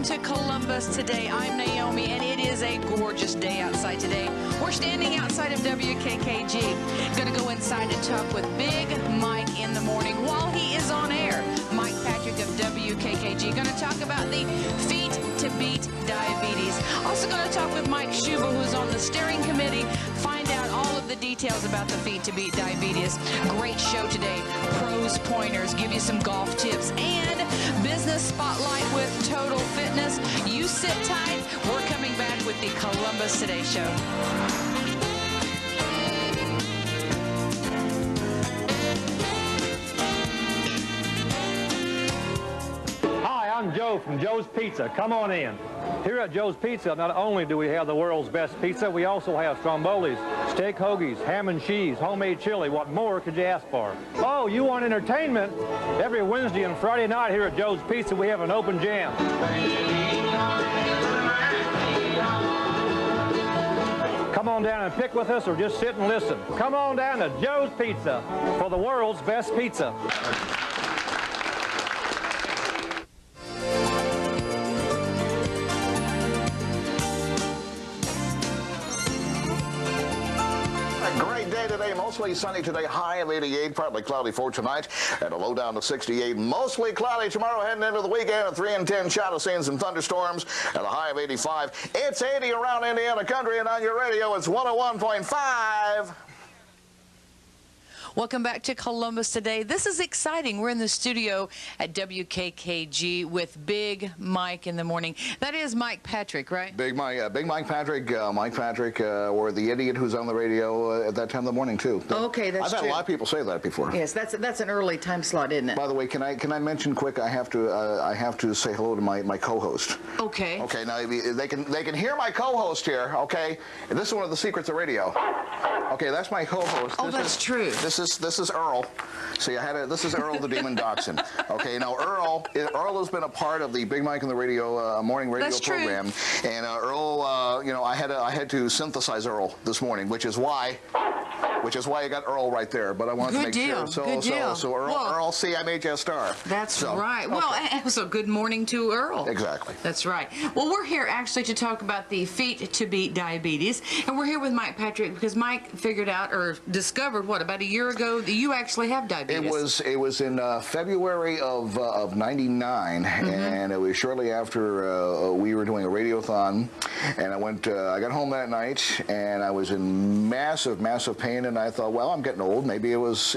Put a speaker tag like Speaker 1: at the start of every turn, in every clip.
Speaker 1: to Columbus today. I'm Naomi, and it is a gorgeous day outside today. We're standing outside of WKKG. Going to go inside and talk with Big Mike in the morning while he is on air. Mike Patrick of WKKG. Going to talk about the Feet to Beat Diabetes. Also going to talk with Mike Schuba, who's on the steering committee. Find out all of the details about the Feet to Beat Diabetes. Great show today. Pros pointers, give you some golf tips, and business spotlight with Total Fitness. You sit tight. We're coming back with the Columbus Today Show.
Speaker 2: I'm Joe from Joe's Pizza. Come on in. Here at Joe's Pizza, not only do we have the world's best pizza, we also have strombolis, steak hoagies, ham and cheese, homemade chili. What more could you ask for? Oh, you want entertainment? Every Wednesday and Friday night here at Joe's Pizza, we have an open jam. Come on down and pick with us or just sit and listen. Come on down to Joe's Pizza for the world's best pizza.
Speaker 3: Today, mostly sunny today, high of 88, partly cloudy for tonight, and a low down to 68. Mostly cloudy tomorrow, heading into the weekend, a 3 and 10 shot of seeing some thunderstorms, and a high of 85. It's 80 around Indiana country, and on your radio, it's 101.5.
Speaker 1: Welcome back to Columbus today. This is exciting. We're in the studio at WKKG with Big Mike in the morning. That is Mike Patrick, right?
Speaker 3: Big Mike Patrick, or the idiot who's on the radio at that time of the morning too.
Speaker 1: Okay, that's true.
Speaker 3: I've had a lot of people say that before.
Speaker 1: Yes, that's an early time slot, isn't it?
Speaker 3: By the way, can I mention quick? I have to say hello to my co-host.
Speaker 1: Okay.
Speaker 3: Okay. Now they can hear my co-host here. Okay. And this is one of the secrets of radio. Okay, that's my co-host.
Speaker 1: Oh, that's true.
Speaker 3: This is Earl. See, this is Earl the Demon Dachshund. Okay, now Earl has been a part of the Big Mike and the Radio morning radio program, and Earl, you know, I had to synthesize Earl this morning, which is why I got Earl right there. But I wanted to make sure. So Earl, see, I made you a star.
Speaker 1: That's right. Okay. Well, so good morning to Earl.
Speaker 3: Exactly.
Speaker 1: That's right. Well, we're here actually to talk about the Feet to Beat Diabetes, and we're here with Mike Patrick because Mike figured out or discovered about a year ago that you actually have diabetes.
Speaker 3: It was in February of '99, and it was shortly after we were doing a radiothon, and I got home that night, and I was in massive pain, and I thought, well, I'm getting old. Maybe it was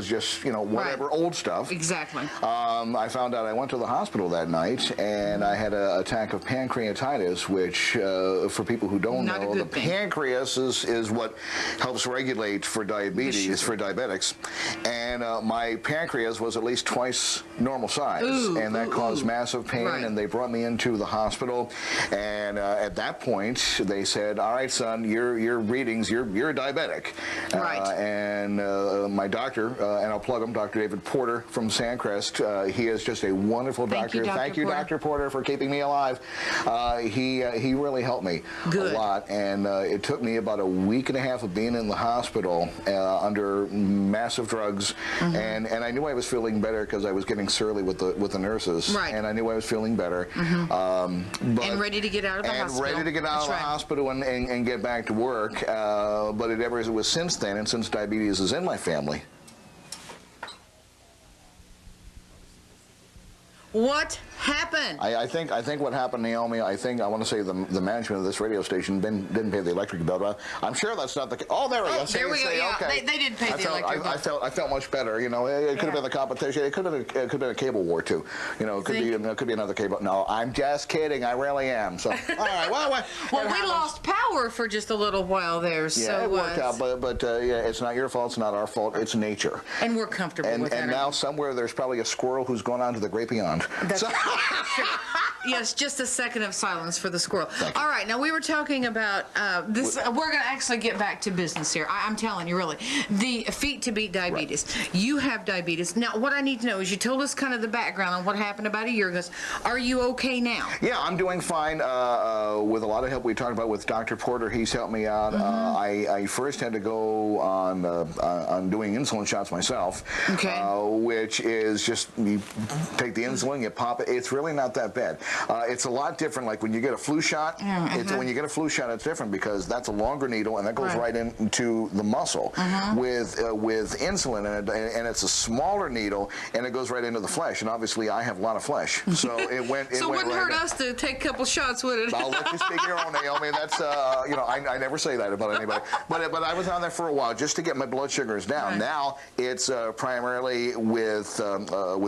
Speaker 3: just, you know, whatever old stuff.
Speaker 1: Exactly.
Speaker 3: I found out I went to the hospital that night, and I had an attack of pancreatitis, which for people who don't know, the pancreas is what helps regulate for diabetes, for diabetics, and my pancreas was at least twice normal size, and that caused massive pain, and they brought me into the hospital, and at that point they said, all right, son, your readings, you're diabetic. And my doctor, and I'll plug him, Dr. David Porter from Sandcrest, he is just a wonderful doctor. Thank you, Dr. Porter, for keeping me alive. He really helped me a lot, and it took me about a week and a half of being in the hospital under massive drugs, and I knew I was feeling better because I was getting surly with the nurses, and I knew I was feeling better,
Speaker 1: and ready to get out of the hospital.
Speaker 3: And ready to get out of the hospital and get back to work, but it was since then, and since diabetes is in my family.
Speaker 1: What happened?
Speaker 3: I think what happened, Naomi, I want to say the management of this radio station didn't pay the electric bill. I'm sure that's not the case. Oh, there we go.
Speaker 1: There we go. Yeah, okay. They didn't pay the electric bill.
Speaker 3: I felt much better. You know, it could have been the competition. It could have been a cable war too. You know, it could be another cable. No, I'm just kidding. I really am. So all right. Well,
Speaker 1: we lost power for just a little while there.
Speaker 3: Yeah, it worked out. But yeah, it's not your fault. It's not our fault. It's nature.
Speaker 1: And we're comfortable with that.
Speaker 3: And now somewhere there's probably a squirrel who's gone on to the great beyond.
Speaker 1: That's Yes, just a second of silence for the squirrel. All right, now we were talking about this. We're going to actually get back to business here. I'm telling you, really. The Feet to Beat Diabetes. Right. You have diabetes. Now, what I need to know is you told us kind of the background on what happened about a year ago. Are you okay now?
Speaker 3: Yeah, I'm doing fine with a lot of help we talked about with Dr. Porter. He's helped me out. I first had to go on doing insulin shots myself, which is just you take the insulin, you pop it. It's really not that bad. It's a lot different. Like when you get a flu shot, when you get a flu shot, it's different because that's a longer needle and that goes right into the muscle. With insulin, and it's a smaller needle, and it goes right into the flesh. And obviously, I have a lot of flesh, so it went.
Speaker 1: So it wouldn't hurt us to take a couple shots, would it?
Speaker 3: I'll let you speak your own, Naomi. That's you know, I never say that about anybody. But I was on there for a while just to get my blood sugars down. Now it's primarily with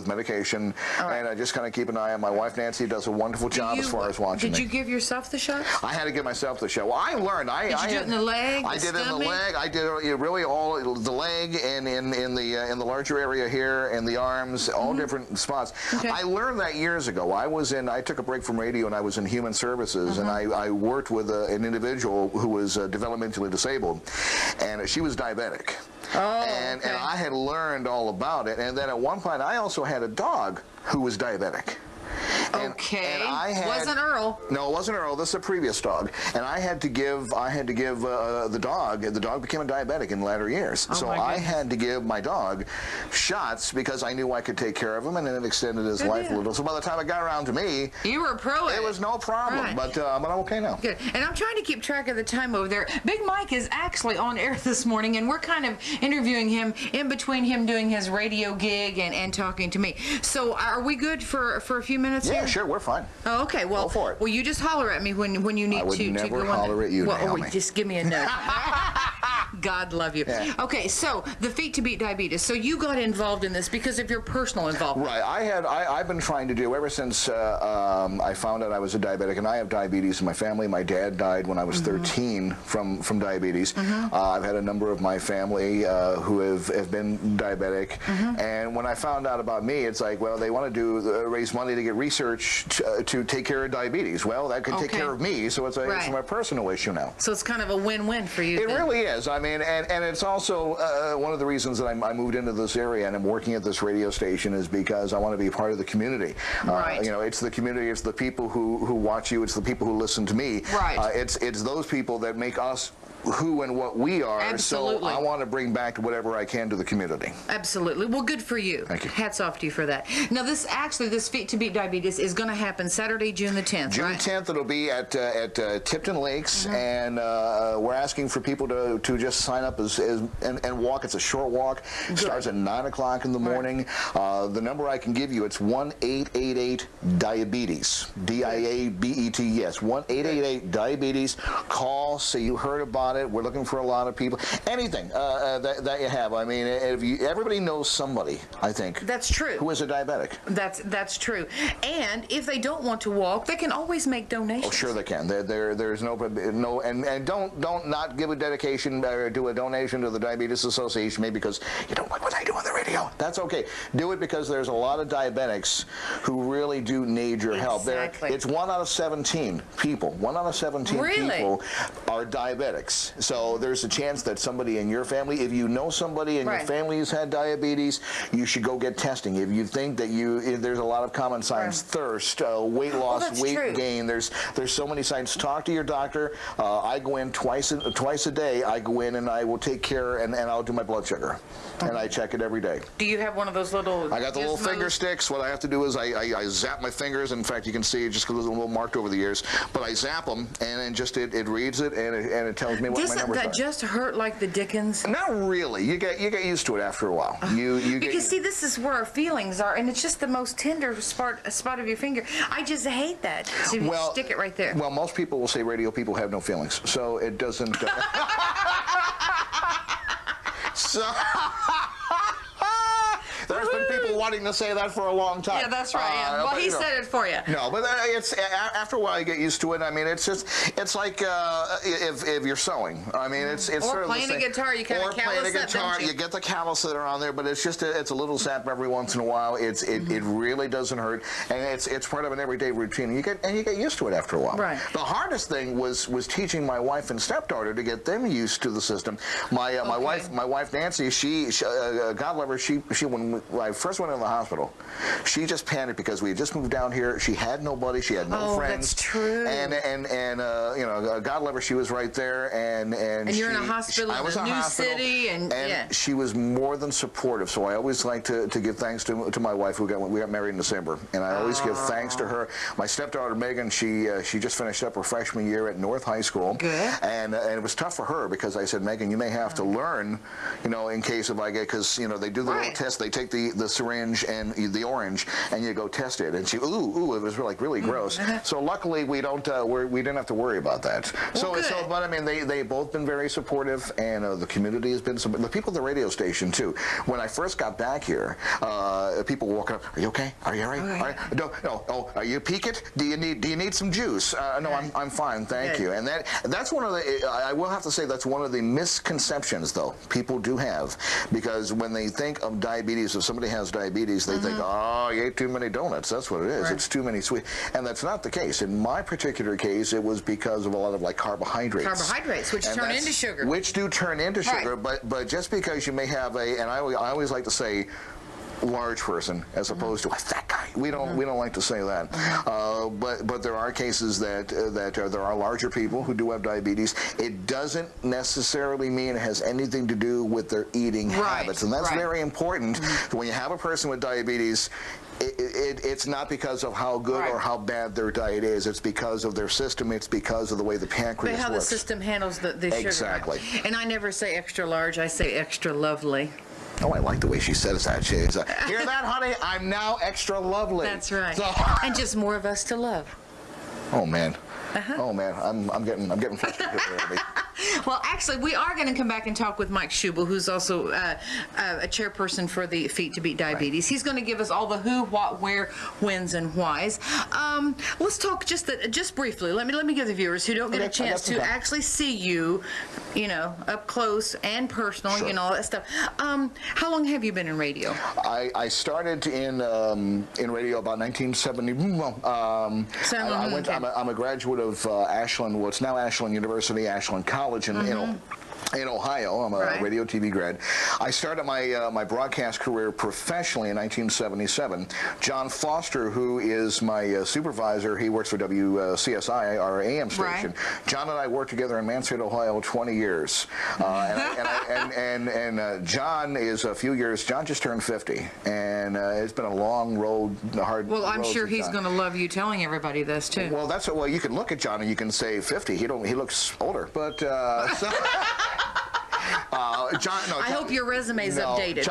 Speaker 3: medication, and I just kind of keep an eye on my wife. Nancy does a wonderful job as far as watching me.
Speaker 1: Did you give yourself the shot?
Speaker 3: I had to give myself the shot. Well, I learned.
Speaker 1: Did you do it in the leg?
Speaker 3: I did it in the leg. I did really all the leg and in the larger area here and the arms, all different spots. I learned that years ago. I took a break from radio and I was in human services, and I worked with an individual who was developmentally disabled, and she was diabetic. And I had learned all about it. And then at one point, I also had a dog who was diabetic. And I had,
Speaker 1: wasn't Earl.
Speaker 3: No, it wasn't Earl. This is a previous dog, and I had to give the dog. The dog became a diabetic in latter years, so I had to give my dog shots because I knew I could take care of him, and then it extended his life a little. So by the time it got around to me,
Speaker 1: you were a pro.
Speaker 3: It was no problem, but I'm okay now.
Speaker 1: Good. And I'm trying to keep track of the time over there. Big Mike is actually on air this morning, and we're kind of interviewing him in between him doing his radio gig and talking to me. So are we good for a few minutes?
Speaker 3: Yeah, sure, we're fine.
Speaker 1: Oh, okay. Well,
Speaker 3: go for it.
Speaker 1: Well, you just holler at me when you need to.
Speaker 3: I would never holler at you, Naomi.
Speaker 1: Just give me a note. God love you. Yeah. Okay, so the Feet to Beat Diabetes. So you got involved in this because of your personal involvement.
Speaker 3: Right. I've been trying to do ever since I found out I was a diabetic, and I have diabetes in my family. My dad died when I was 13 from diabetes. I've had a number of my family who have been diabetic, and when I found out about me, it's like, well, they want to raise money to get research to take care of diabetes. Well, that could take care of me, so it's my personal issue now.
Speaker 1: So it's kind of a win-win for you.
Speaker 3: It really is. I mean, and it's also one of the reasons that I moved into this area and I'm working at this radio station is because I want to be a part of the community. You know, it's the community, it's the people who watch you, it's the people who listen to me. It's those people that make us who and what we are.
Speaker 1: Absolutely.
Speaker 3: So I want to bring back whatever I can to the community.
Speaker 1: Absolutely. Well, good for you.
Speaker 3: Thank you.
Speaker 1: Hats off to you for that. Now, this Feet to Beat Diabetes is going to happen Saturday, June the 10th,
Speaker 3: June 10th, it'll be at Tipton Lakes, and we're asking for people to just sign up and walk. It's a short walk. It starts at 9 o'clock in the morning. The number I can give you, it's 1-888-DIABETES. D-I-A-B-E-T, yes. 1-888-DIABETES. Call, say you heard about it. We're looking for a lot of people. Anything that you have. I mean, everybody knows somebody, I think.
Speaker 1: That's true.
Speaker 3: Who is a diabetic.
Speaker 1: That's true. And if they don't want to walk, they can always make donations.
Speaker 3: Oh, sure they can. There's no and don't not give a dedication or do a donation to the Diabetes Association maybe because you don't like what I do on the radio. That's okay. Do it because there's a lot of diabetics who really do need your help. It's 1 out of 17 people. 1 out of 17 people are diabetics. So there's a chance that somebody in your family, if you know somebody in your family who's had diabetes, you should go get testing. If you think that there's a lot of common signs, thirst, weight loss, weight gain, there's so many signs. Talk to your doctor. I go in twice a day. I go in and I will take care and I'll do my blood sugar. And I check it every day.
Speaker 1: Do you have one of those little
Speaker 3: I got the little finger sticks. What I have to do is I zap my fingers. In fact, you can see it just because it's a little marked over the years. But I zap them and then just it reads it and it tells me what my numbers are.
Speaker 1: Doesn't that just hurt like the dickens?
Speaker 3: Not really. You get used to it after a while.
Speaker 1: Because see, this is where our feelings are, and it's just the most tender spot of your finger. I just hate that. So you stick it right there.
Speaker 3: Well, most people will say radio people have no feelings, so it doesn't. There's been people wanting to say that for a long time.
Speaker 1: Yeah, that's right. Well, he said it for you.
Speaker 3: No, but it's after a while you get used to it. I mean, it's like if you're sewing. I mean, it's
Speaker 1: or
Speaker 3: sort of
Speaker 1: playing a guitar. You kind of callous
Speaker 3: playing a guitar. You get the callus that are on there, but it's just it's a little sap every once in a while. It really doesn't hurt, and it's part of an everyday routine. And you get used to it after a while.
Speaker 1: Right.
Speaker 3: The hardest thing was teaching my wife and stepdaughter to get them used to the system. My wife Nancy, she God love her, she when I first went in the hospital. She just panicked because we had just moved down here. She had nobody. She had no friends.
Speaker 1: That's true.
Speaker 3: And you know, God love her, she was right there. And
Speaker 1: you're in a hospital in a new city, and yeah.
Speaker 3: She was more than supportive. So I always like to give thanks to my wife, we got married in December, and I always give thanks to her. My stepdaughter Megan, she just finished up her freshman year at North High School.
Speaker 1: Good.
Speaker 3: And it was tough for her because I said, Megan, you may have to learn, you know, in case if I get, because you know they do the little test, they take the syringe and the orange, and you go test it, and she it was really gross. So luckily we didn't have to worry about that.
Speaker 1: Well,
Speaker 3: But I mean they both been very supportive, and the community has been supportive. The people at the radio station too. When I first got back here, people were walking up. Are you okay? Are you all right?
Speaker 1: Okay.
Speaker 3: All right? No. Oh, are you peaked? Do you need some juice? No, I'm fine, thank you. And that's one of the. I will have to say that's one of the misconceptions though people do have, because when they think of diabetes, if somebody has diabetes, they think, oh, you ate too many donuts. That's what it is. It's too many sweet, and that's not the case. In my particular case, it was because of a lot of like carbohydrates.
Speaker 1: Carbohydrates, which turn into sugar.
Speaker 3: Which do turn into sugar, but just because you may have and I always like to say large person as opposed to a fat guy. We don't like to say that. But there are cases that there are larger people who do have diabetes. It doesn't necessarily mean it has anything to do with their eating habits, and that's very important. When you have a person with diabetes, it's not because of how good or how bad their diet is. It's because of their system. It's because of the way the pancreas
Speaker 1: how
Speaker 3: works.
Speaker 1: the system handles the sugar.
Speaker 3: Exactly.
Speaker 1: And I never say extra large. I say extra lovely.
Speaker 3: Oh, I like the way she says that. She's hear that, honey? I'm now extra lovely.
Speaker 1: That's right. So, and just more of us to love.
Speaker 3: Oh man. Oh man, I'm getting frustrated already.
Speaker 1: Well, actually, we are going to come back and talk with Mike Schubel, who's also a chairperson for the Feet to Beat Diabetes. He's going to give us all the who, what, where, whens, and whys. Let's talk just briefly. Let me give the viewers who don't get a chance to actually see you, you know, up close and personal, you know, all that stuff. How long have you been in radio?
Speaker 3: I started in radio about 1970. I'm a graduate of Ashland, what's now Ashland University, Ashland College in Ohio. I'm a radio TV grad. I started my broadcast career professionally in 1977. John Foster, who is my supervisor, he works for WCSI, our AM station. John and I worked together in Mansfield, Ohio, 20 years. And John is a few years. John just turned 50, and it's been a long road, hard. Well,
Speaker 1: I'm sure he's going to love you telling everybody this too.
Speaker 3: Well, that's well. You can look at John and you can say 50. He looks older, but. So
Speaker 1: I hope your resume is updated.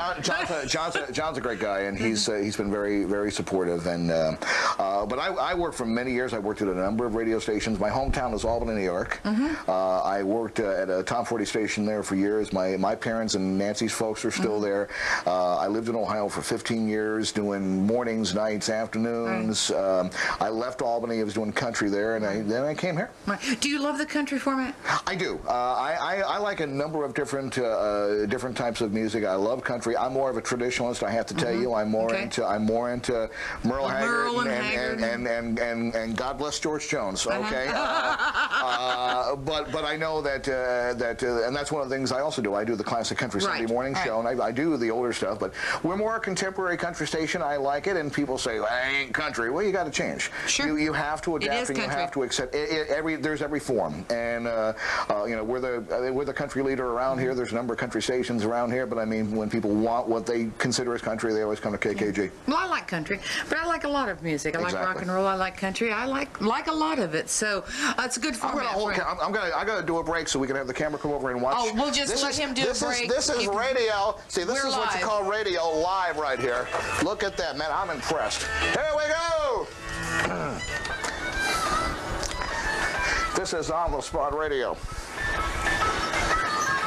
Speaker 3: John's a great guy, and he's been very supportive. And but I worked for many years. I worked at a number of radio stations. My hometown is Albany, New York. I worked at a Top 40 station there for years. My parents and Nancy's folks are still there. I lived in Ohio for 15 years, doing mornings, nights, afternoons. I left Albany. I was doing country there, and then I came here.
Speaker 1: Do you love the country format?
Speaker 3: I do. I like a number of different types of music. I love country. I'm more of a traditionalist, I have to tell you. I'm more into Merle Haggard and God bless George Jones. Okay, but I know that and that's one of the things I also do. I do the classic country Sunday morning show, and I do the older stuff. But we're more a contemporary country station. I like it, and people say, well, I ain't country. Well, you got to change.
Speaker 1: Sure.
Speaker 3: You have to adapt, and you have to accept. There's every form, and you know, we're the country leader around here. There's a number of country stations around here, but I mean, when people want what they consider as country, they always come to KKG.
Speaker 1: Well, I like country, but I like a lot of music. I like rock and roll. I like country. I like a lot of it. So it's a good format.
Speaker 3: I gotta do a break so we can have the camera come over and watch.
Speaker 1: Oh, we'll just let him do a break.
Speaker 3: This is radio. See, this is what you call radio live right here. Look at that, man. I'm impressed. Here we go. This is On the Spot Radio.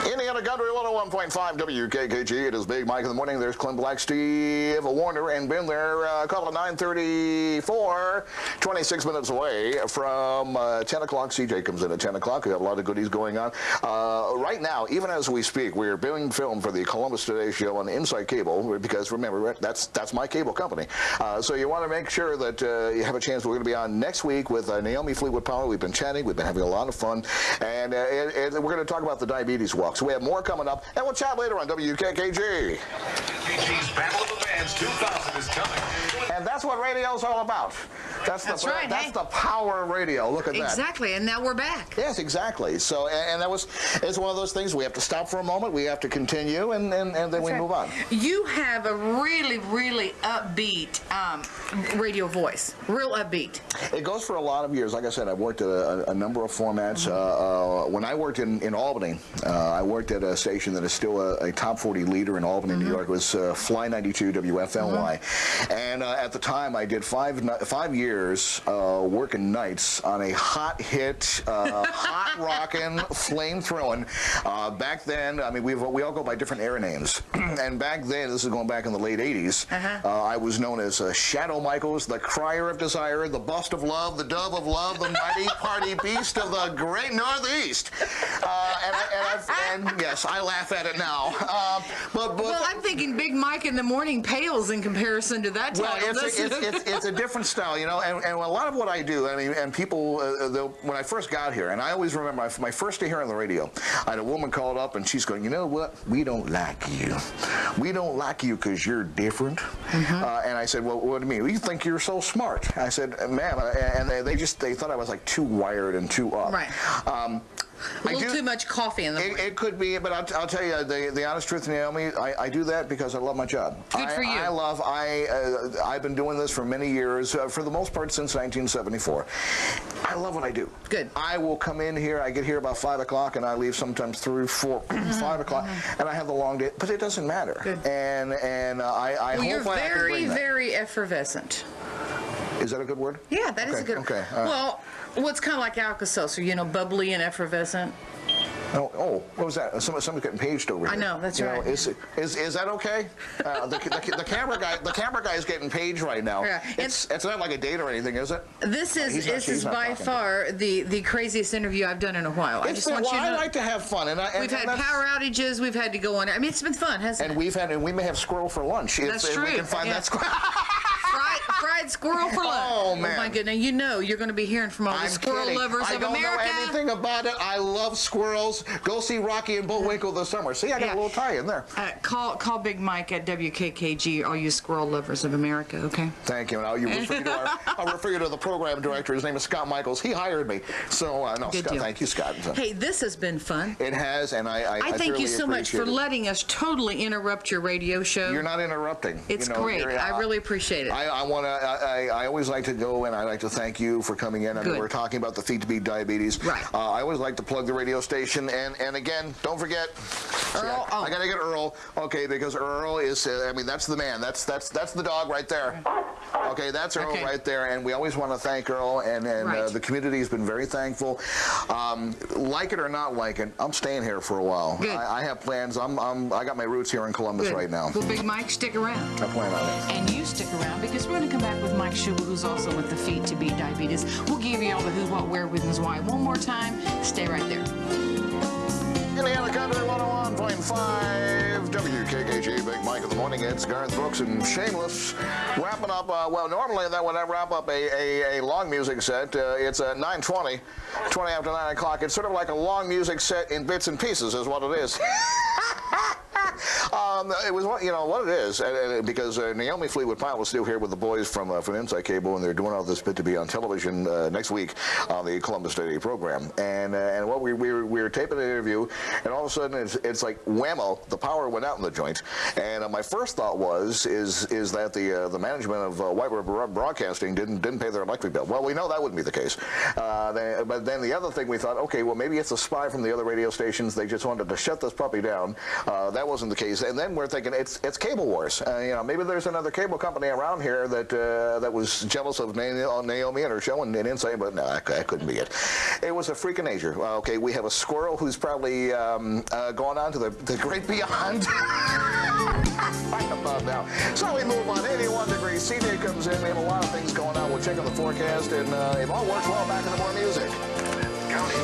Speaker 3: Indiana Country 101.5 WKKG. It is Big Mike in the morning. There's Clint Black, Steve Warner, and Ben there. Call at 9:34, 26 minutes away from 10 o'clock. CJ comes in at 10 o'clock. We got a lot of goodies going on. Right now, even as we speak, we are being filmed for the Columbus Today show on Inside Cable, because remember, that's my cable company. So you want to make sure that you have a chance. We're going to be on next week with Naomi Fleetwood Powell. We've been chatting. We've been having a lot of fun. And we're going to talk about the diabetes walk. So we have more coming up, and we'll chat later on WKKG.
Speaker 4: WKKG's Battle of the Bands 2000.
Speaker 3: what radio's all about. That's
Speaker 1: right.
Speaker 3: That's the power of radio. Look at that.
Speaker 1: Exactly, and now we're back.
Speaker 3: Yes, exactly. So, and it's one of those things. We have to stop for a moment. We have to continue, and then we move on.
Speaker 1: You have a really, really upbeat radio voice. Real upbeat.
Speaker 3: It goes for a lot of years. Like I said, I've worked at a number of formats. When I worked in Albany, I worked at a station that is still a top 40 leader in Albany, New York. It was Fly 92 WFLY. And at the time, I did 5 years working nights on a hot hit, hot rockin', flame throwing. Back then, I mean, we all go by different air names. And back then, this is going back in the late 80s, I was known as Shadow Michaels, the Crier of Desire, the Bust of Love, the Dove of Love, the Mighty Party Beast of the Great Northeast. And yes, I laugh at it now.
Speaker 1: Well, I'm thinking Big Mike in the Morning pales in comparison to that title.
Speaker 3: Well, it's a different style, you know, and a lot of what I do, I mean, and people, when I first got here, and I always remember my first day here on the radio, I had a woman called up and she's going, you know what, we don't like you. We don't like you because you're different. And I said, well, what do you mean? We think you're so smart. I said, ma'am, and they thought I was like too wired and too up.
Speaker 1: Right. A little too much coffee in the morning. It
Speaker 3: could be, but I'll tell you the honest truth, Naomi, I do that because I love my job.
Speaker 1: Good for you.
Speaker 3: I've been doing this for many years, for the most part since 1974. I love what I do.
Speaker 1: Good.
Speaker 3: I will come in here, I get here about 5 o'clock, and I leave sometimes 3, 4, 5 o'clock, and I have the long day, but it doesn't matter.
Speaker 1: Good.
Speaker 3: And I hope
Speaker 1: you're
Speaker 3: I can
Speaker 1: very,
Speaker 3: bring that.
Speaker 1: very effervescent.
Speaker 3: Is that a good word?
Speaker 1: Yeah, that is a good word.
Speaker 3: Okay.
Speaker 1: Well, it's kind of like Alka-Seltzer, you know, bubbly and effervescent.
Speaker 3: Oh, what was that? Someone's getting paged over here.
Speaker 1: I know, that's right.
Speaker 3: Is that okay? The camera guy is getting paged right now. Yeah. It's not like a date or anything, is it?
Speaker 1: This is by far the craziest interview I've done in a while. I
Speaker 3: like to have fun,
Speaker 1: we've had power outages. We've had to go on. I mean, it's been fun, hasn't it?
Speaker 3: And we may have squirrel for lunch.
Speaker 1: That's true.
Speaker 3: We can find that squirrel.
Speaker 1: Fried squirrel for lunch.
Speaker 3: Oh, man.
Speaker 1: Oh, my goodness. You know you're going to be hearing from all the squirrel lovers of America.
Speaker 3: I don't know anything about it. I love squirrels. Go see Rocky and Bullwinkle this summer. See, I got a little tie in there.
Speaker 1: Call Big Mike at WKKG, all you squirrel lovers of America, okay?
Speaker 3: Thank you. I'll refer you to the program director. His name is Scott Michaels. He hired me. So, no,
Speaker 1: Good
Speaker 3: Scott,
Speaker 1: deal.
Speaker 3: thank you, Scott.
Speaker 1: Hey, this has been fun.
Speaker 3: It has, and I
Speaker 1: thank you so much for letting us totally interrupt your radio show.
Speaker 3: You're not interrupting.
Speaker 1: It's great. I really appreciate it.
Speaker 3: I always like to go, and I like to thank you for coming in. I mean, we're talking about the Feet to Beat Diabetes.
Speaker 1: Right.
Speaker 3: I always like to plug the radio station, and again, don't forget,
Speaker 1: Earl.
Speaker 3: I got to get Earl, okay, because Earl is, I mean, that's the man. That's the dog right there. Okay, that's Earl right there, and we always want to thank Earl, and the community has been very thankful. Like it or not like it, I'm staying here for a while.
Speaker 1: Good.
Speaker 3: I have plans. I got my roots here in Columbus right now.
Speaker 1: Well, Big Mike, stick around.
Speaker 3: I plan on it.
Speaker 1: And you stick around, because we're going to come back with Mike Schubel, who's also with the Feet to Beat Diabetes. We'll give you all the who, what, where, when, why. One more time. Stay right there.
Speaker 3: Indiana Country 101.5 WKKG, Big Mike in the morning. It's Garth Brooks and Shameless. Wrapping up, well, normally when I wrap up a long music set, it's 9:20, 20 after 9 o'clock. It's sort of like a long music set in bits and pieces is what it is. It was, you know, what it is, because Naomi Fleetwood-Pyle was still here with the boys from Inside Cable, and they're doing all this bit to be on television next week on the Columbus Day program. And what we were taping an interview, and all of a sudden it's like whammo, the power went out in the joint. And my first thought is that the management of White River Broadcasting didn't pay their electric bill. Well, we know that wouldn't be the case. But then the other thing we thought, okay, well maybe it's a spy from the other radio stations. They just wanted to shut this puppy down. That wasn't the case. And then we're thinking it's Cable Wars. You know, maybe there's another cable company around here that was jealous of Naomi and her show and Insight, but no, that couldn't be it. It was a freak of nature. Okay, we have a squirrel who's probably gone on to the great beyond. Right above now. So we move on. 81 degrees. C-Day comes in. We have a lot of things going on. We'll check on the forecast, and if all works well, back into more music. County.